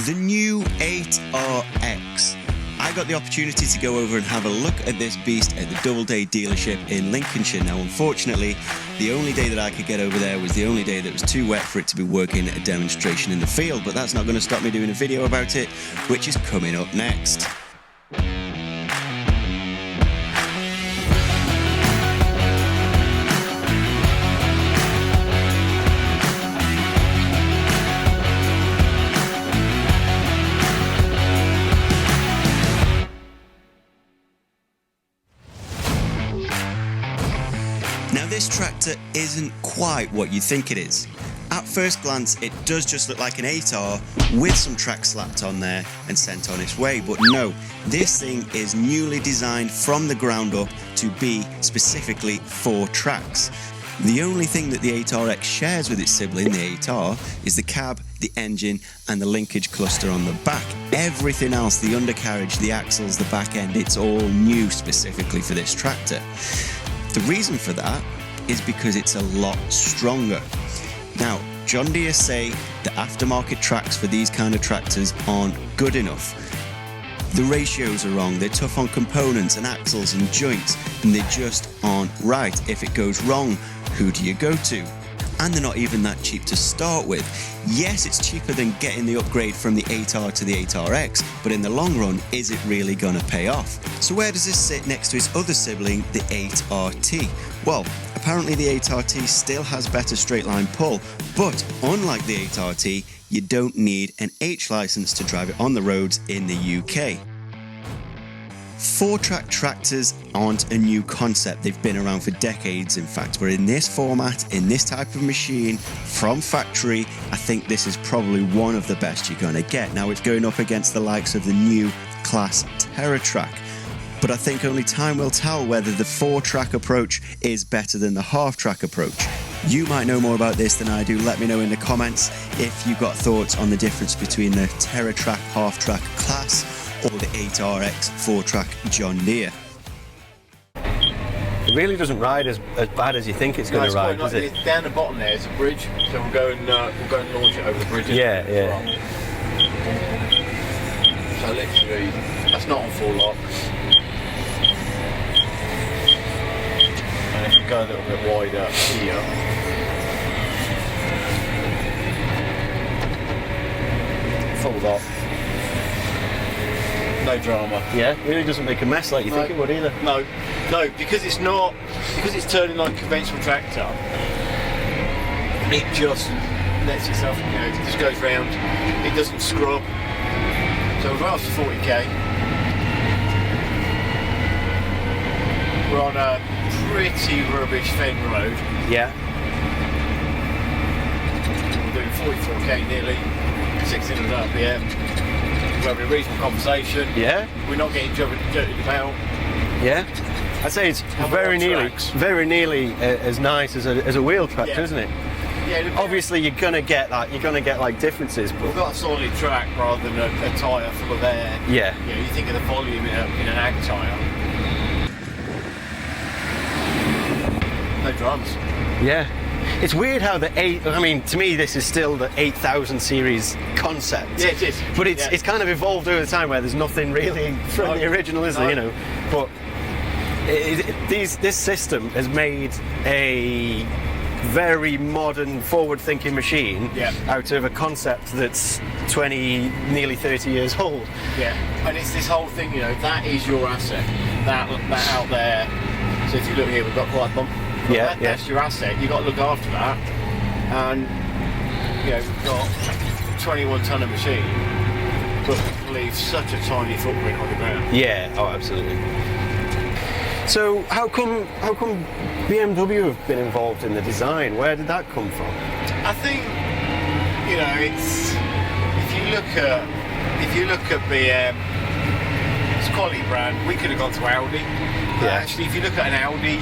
The new 8RX. I got the opportunity to go over and have a look at this beast at the Doubleday dealership in Lincolnshire. Now, unfortunately, the only day that I could get over there was the only day that was too wet for it to be working a demonstration in the field, but that's not going to stop me doing a video about it, which is coming up next. Now, this tractor isn't quite what you think it is. At first glance, it does just look like an 8R with some track slapped on there and sent on its way, but no, this thing is newly designed from the ground up to be specifically for tracks. The only thing that the 8RX shares with its sibling, the 8R, is the cab, the engine, and the linkage cluster on the back. Everything else, the undercarriage, the axles, the back end, it's all new specifically for this tractor. The reason for that is because it's a lot stronger. Now, John Deere say the aftermarket tracks for these kind of tractors aren't good enough. The ratios are wrong, they're tough on components and axles and joints, and they just aren't right. If it goes wrong, who do you go to? And they're not even that cheap to start with. Yes, it's cheaper than getting the upgrade from the 8R to the 8RX, but in the long run, is it really gonna pay off? So where does this sit next to its other sibling, the 8RT? Well, apparently the 8RT still has better straight line pull, but unlike the 8RT, you don't need an H license to drive it on the roads in the UK. 4-track tractors aren't a new concept, they've been around for decades in fact, but in this format, in this type of machine, from factory, I think this is probably one of the best you're going to get. Now it's going up against the likes of the new Class TerraTrack, but I think only time will tell whether the 4-track approach is better than the half-track approach. You might know more about this than I do. Let me know in the comments if you've got thoughts on the difference between the TerraTrack half-track Class or the 8RX 4-track John Deere. It really doesn't ride as bad as you think it's going to ride, does it? Down the bottom there is a bridge, so we'll go and launch it over the bridge. Yeah. So literally, that's not on full lock. And if we go a little bit wider here, full lock. No drama. Yeah, it really doesn't make a mess like you think it would either. No, because it's turning like a conventional tractor. It just lets itself, it just goes round. It doesn't scrub. So we're after 40k. We're on a pretty rubbish fen road. Yeah. We're doing 44k nearly, 1600 RPM. We're having a reasonable conversation. Yeah. We're not getting jolted about. Yeah. I'd say it's very nearly as nice as a wheel tractor, isn't it? Yeah. Obviously, you're gonna get like differences, but we've got a solid track rather than a tyre full of air. Yeah. You think of the volume in an ag tyre. No drums. Yeah. It's weird how to me this is still the 8000 series concept. Yeah, it is. But it's kind of evolved over time where there's nothing really from the original, is there, But this system has made a very modern, forward-thinking machine out of a concept that's 20, nearly 30 years old. Yeah, and it's this whole thing, that is your asset. That out there. So if you look here, we've got quite a bump. That's your asset. You've got to look after that, and we've got 21 ton of machine, but leaves such a tiny footprint on the ground. Yeah. Oh, absolutely. So how come BMW have been involved in the design? Where did that come from? I think it's if you look at BM, it's a quality brand. We could have gone to Audi. Actually, if you look at an Audi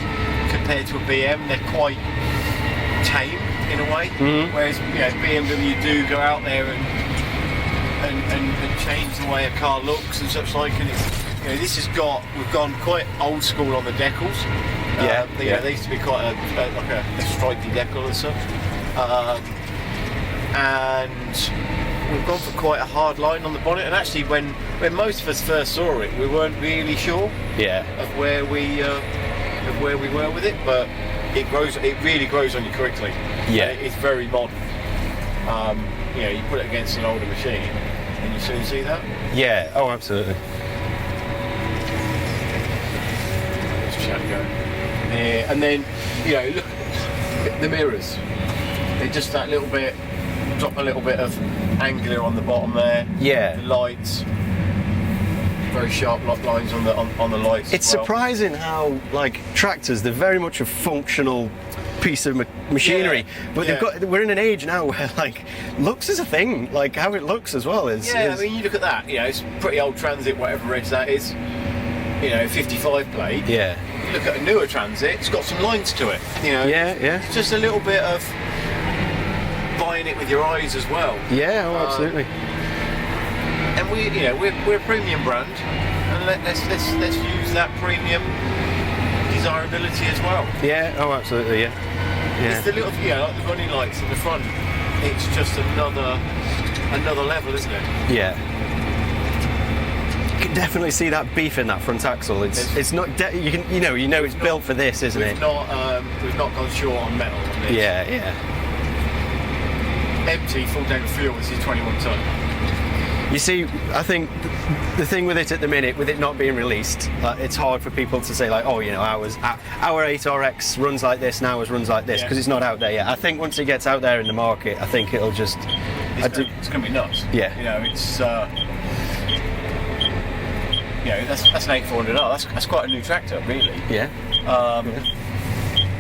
compared to a BM, they're quite tame in a way. Mm-hmm. Whereas BMW do go out there and change the way a car looks and such like. And it's, we've gone quite old school on the decals. They used to be quite a stripy decal and such. And we've gone for quite a hard line on the bonnet, and actually when most of us first saw it, we weren't really sure of where we were with it, but it really grows on you quickly. It's very modern. You put it against an older machine and you soon see that. Oh, absolutely. Let's chat going. And then look at the mirrors. They're just that little bit, drop a little bit of angular on the bottom there. The lights, very sharp lines on the lights. It's surprising how, like, tractors, they're very much a functional piece of machinery, but we're in an age now where, like, looks is a thing. Like, how it looks as well is. I mean, you look at that. It's pretty old Transit, whatever reg that is. 55 plate. You look at a newer Transit, it's got some lines to it. It's just a little bit of buying it with your eyes as well. Absolutely. And we're a premium brand, and let's use that premium desirability as well. Absolutely. It's the little, like the running lights in the front. It's just another level, isn't it? You can definitely see that beef in that front axle. It's not. You know it's built for this, isn't it? We've not gone short on metal on this. Empty, full tank of fuel. This is 21 ton. You see, I think the thing with it at the minute, with it not being released, it's hard for people to say, like, oh, our 8RX runs like this and ours runs like this, because it's not out there yet. I think once it gets out there in the market, I think it'll just... It's going to be nuts. It's... that's an 8400R. That's quite a new tractor, really. But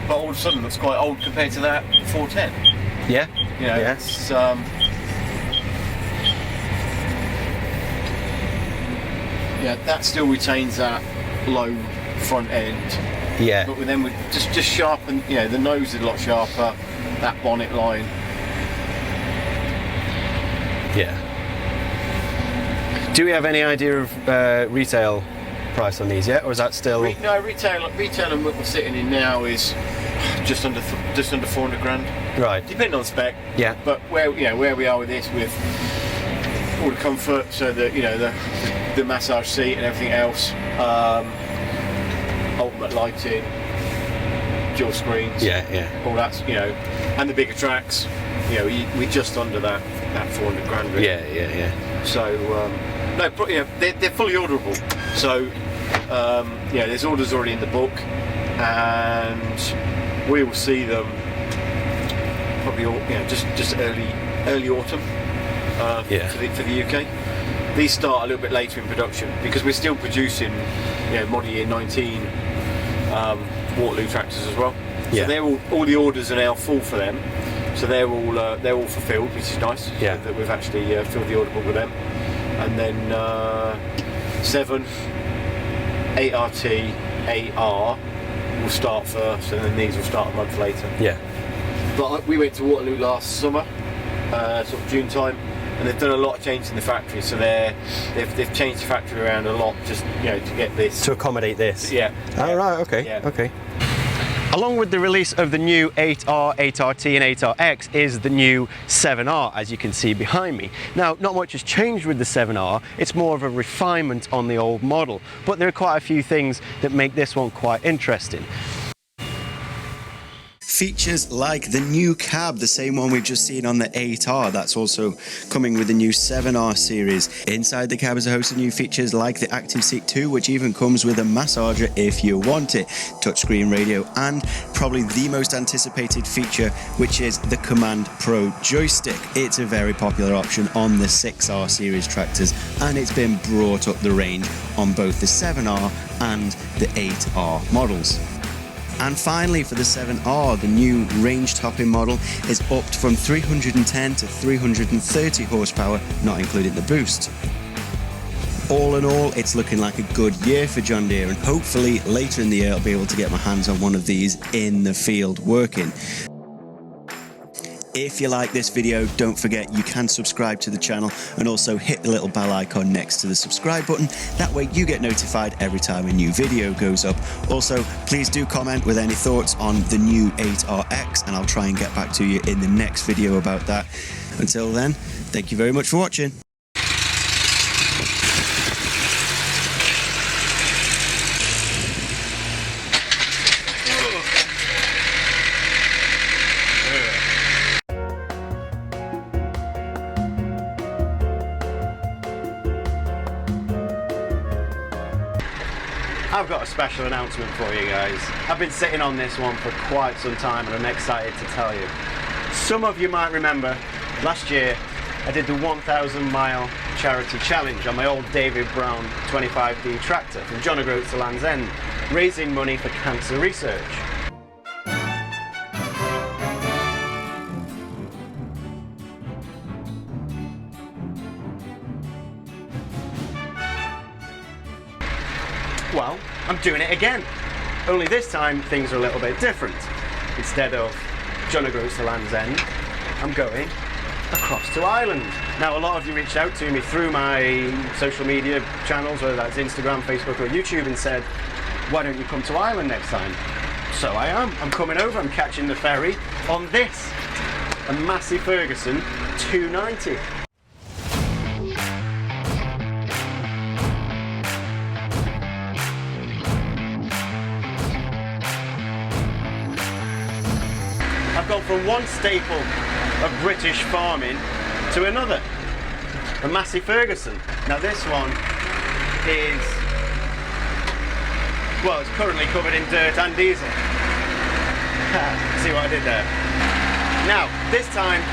all of a sudden, looks quite old compared to that 410. It's... that still retains that low front end. But then we just sharpen. The nose is a lot sharper. That bonnet line. Do we have any idea of retail price on these yet, or is that still? No, retail and what we're sitting in now is just under 400 grand. Right. Depending on spec. But where we are with this, with all the comfort, so that the massage seat and everything else, ultimate lighting, dual screens, all that's and the bigger tracks, we're just under that 400 grand. Really. So they're fully orderable. So there's orders already in the book, and we will see them probably just early autumn for the UK. These start a little bit later in production because we're still producing, model year 19 Waterloo tractors as well. So they're all the orders are now full for them. So they're all fulfilled, which is nice. That we've actually filled the order book with them. And then 7, 8RT, 8R will start first, and then these will start a month later. But we went to Waterloo last summer, sort of June time. And they've done a lot of change in the factory, so they've changed the factory around a lot just to get this to accommodate this. Right. Okay. Okay. Along with the release of the new 8R, 8RT and 8RX is the new 7R, as you can see behind me. Now, not much has changed with the 7R, it's more of a refinement on the old model, but there are quite a few things that make this one quite interesting. Features like the new cab, the same one we've just seen on the 8R, that's also coming with the new 7R series. Inside the cab is a host of new features like the Active Seat 2, which even comes with a massager if you want it, touchscreen radio, and probably the most anticipated feature, which is the Command Pro joystick. It's a very popular option on the 6R series tractors, and it's been brought up the range on both the 7R and the 8R models. And finally, for the 7R, the new range-topping model is upped from 310 to 330 horsepower, not including the boost. All in all, it's looking like a good year for John Deere, and hopefully later in the year I'll be able to get my hands on one of these in the field working. If you like this video, don't forget you can subscribe to the channel and also hit the little bell icon next to the subscribe button. That way you get notified every time a new video goes up. Also, please do comment with any thoughts on the new 8RX and I'll try and get back to you in the next video about that. Until then, thank you very much for watching. I've got a special announcement for you guys. I've been sitting on this one for quite some time and I'm excited to tell you. Some of you might remember last year I did the 1,000 mile charity challenge on my old David Brown 25D tractor from John O'Groats to Land's End, raising money for cancer research. Well, I'm doing it again. Only this time things are a little bit different. Instead of John O'Groats to Land's End, I'm going across to Ireland. Now, a lot of you reached out to me through my social media channels, whether that's Instagram, Facebook or YouTube, and said, why don't you come to Ireland next time? So I am. I'm coming over. I'm catching the ferry on this, a Massey Ferguson 290. I've gone from one staple of British farming to another, a Massey Ferguson. Now this one is, well, it's currently covered in dirt and diesel. See what I did there? Now, this time,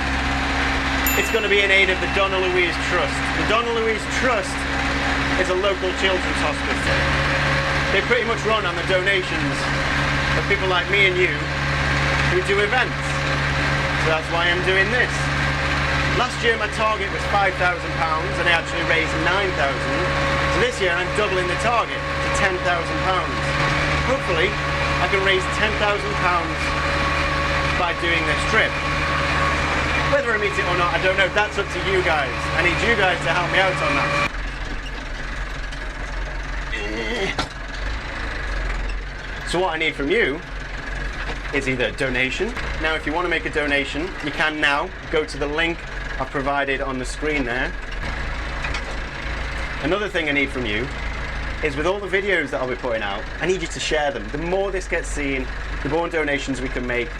it's going to be in aid of the Donna Louise Trust. The Donna Louise Trust is a local children's hospital. They pretty much run on the donations of people like me and you who do events. So that's why I'm doing this. Last year my target was £5,000 and I actually raised 9,000. So this year I'm doubling the target to £10,000. Hopefully I can raise £10,000 by doing this trip. Whether I meet it or not, I don't know. That's up to you guys. I need you guys to help me out on that. So what I need from you is either a donation. Now, if you want to make a donation, you can now go to the link I've provided on the screen there. Another thing I need from you is, with all the videos that I'll be putting out, I need you to share them. The more this gets seen, the more donations we can make,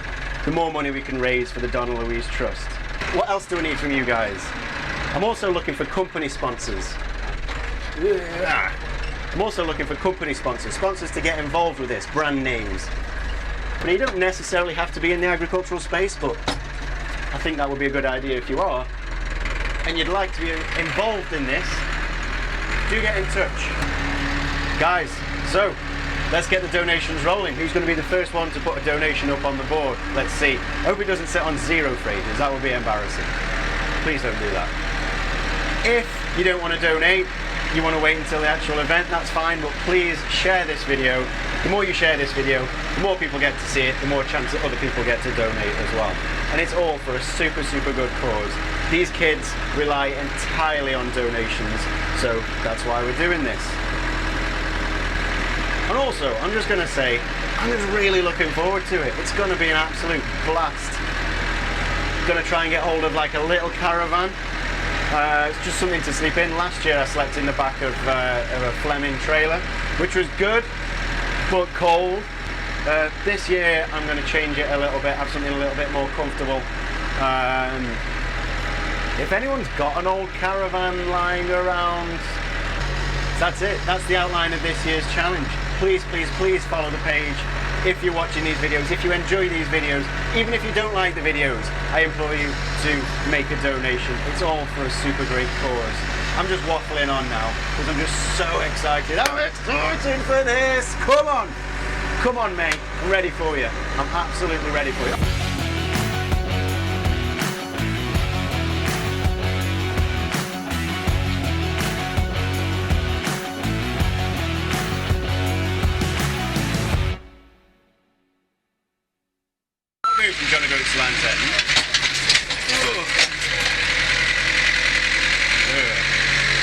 the more money we can raise for the Donna Louise Trust. What else do I need from you guys? I'm also looking for company sponsors. Sponsors to get involved with this, brand names. But you don't necessarily have to be in the agricultural space, but I think that would be a good idea if you are, and you'd like to be involved in this, do get in touch. Guys, so let's get the donations rolling. Who's going to be the first one to put a donation up on the board? Let's see. I hope it doesn't sit on 0 phrases, that would be embarrassing. Please don't do that. If you don't want to donate, you want to wait until the actual event, that's fine, but please share this video. The more you share this video, the more people get to see it, the more chance that other people get to donate as well. And it's all for a super, super good cause. These kids rely entirely on donations, so that's why we're doing this. And also, I'm just going to say, I'm just really looking forward to it. It's going to be an absolute blast. I'm going to try and get hold of like a little caravan. It's just something to sleep in. Last year I slept in the back of a Fleming trailer, which was good, but cold. This year I'm going to change it a little bit, have something a little bit more comfortable. If anyone's got an old caravan lying around, that's it. That's the outline of this year's challenge. Please, please, please follow the page if you're watching these videos, if you enjoy these videos. Even if you don't like the videos, I implore you to make a donation. It's all for a super great cause. I'm just waffling on now because I'm just so excited. I'm excited for this. Come on. Come on, mate. I'm ready for you. I'm absolutely ready for you. From John O'Groats to Land's End.